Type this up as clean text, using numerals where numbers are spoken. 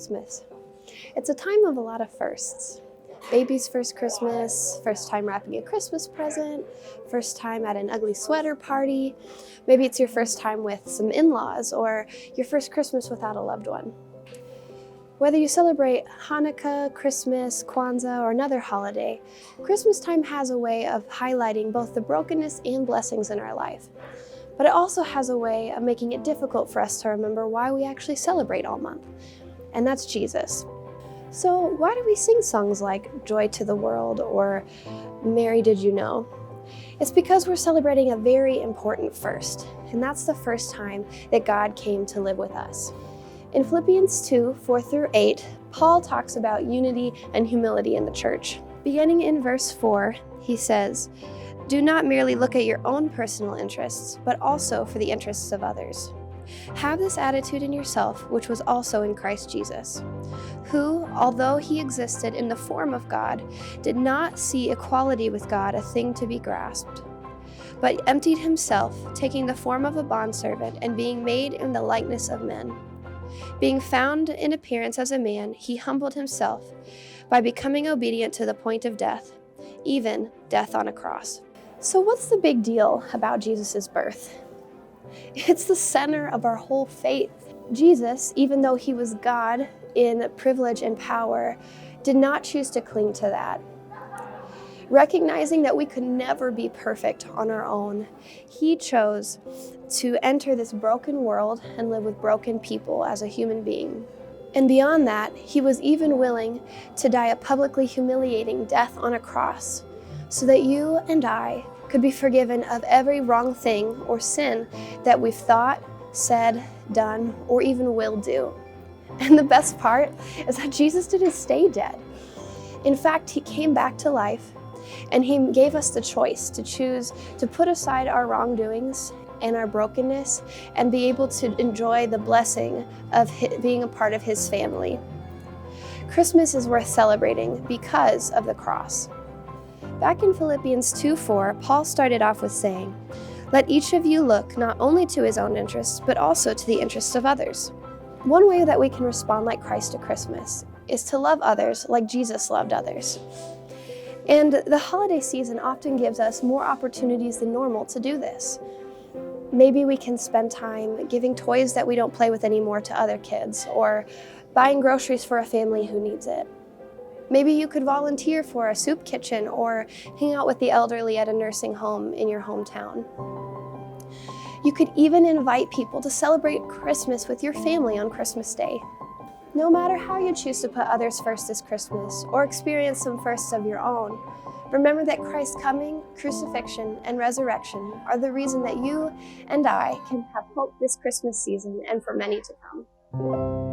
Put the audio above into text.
Christmas. It's a time of a lot of firsts. Baby's first Christmas, first time wrapping a Christmas present, first time at an ugly sweater party. Maybe it's your first time with some in-laws or your first Christmas without a loved one. Whether you celebrate Hanukkah, Christmas, Kwanzaa, or another holiday, Christmas time has a way of highlighting both the brokenness and blessings in our life. But it also has a way of making it difficult for us to remember why we actually celebrate all month, and that's Jesus. So why do we sing songs like Joy to the World or Mary Did You Know? It's because we're celebrating a very important first, and that's the first time that God came to live with us. In Philippians 2, 4-8, Paul talks about unity and humility in the church. Beginning in verse 4, he says, "Do not merely look at your own personal interests, but also for the interests of others. Have this attitude in yourself, which was also in Christ Jesus, who, although he existed in the form of God, did not see equality with God a thing to be grasped, but emptied himself, taking the form of a bondservant and being made in the likeness of men. Being found in appearance as a man, he humbled himself by becoming obedient to the point of death, even death on a cross." So what's the big deal about Jesus' birth? It's the center of our whole faith. Jesus, even though he was God in privilege and power, did not choose to cling to that. Recognizing that we could never be perfect on our own, he chose to enter this broken world and live with broken people as a human being. And beyond that, he was even willing to die a publicly humiliating death on a cross so that you and I could be forgiven of every wrong thing or sin that we've thought, said, done, or even will do. And the best part is that Jesus didn't stay dead. In fact, he came back to life, and he gave us the choice to choose to put aside our wrongdoings and our brokenness and be able to enjoy the blessing of being a part of his family. Christmas is worth celebrating because of the cross. Back in Philippians 2:4, Paul started off with saying, "Let each of you look not only to his own interests, but also to the interests of others." One way that we can respond like Christ to Christmas is to love others like Jesus loved others. And the holiday season often gives us more opportunities than normal to do this. Maybe we can spend time giving toys that we don't play with anymore to other kids, or buying groceries for a family who needs it. Maybe you could volunteer for a soup kitchen or hang out with the elderly at a nursing home in your hometown. You could even invite people to celebrate Christmas with your family on Christmas Day. No matter how you choose to put others first this Christmas or experience some firsts of your own, remember that Christ's coming, crucifixion, and resurrection are the reason that you and I can have hope this Christmas season and for many to come.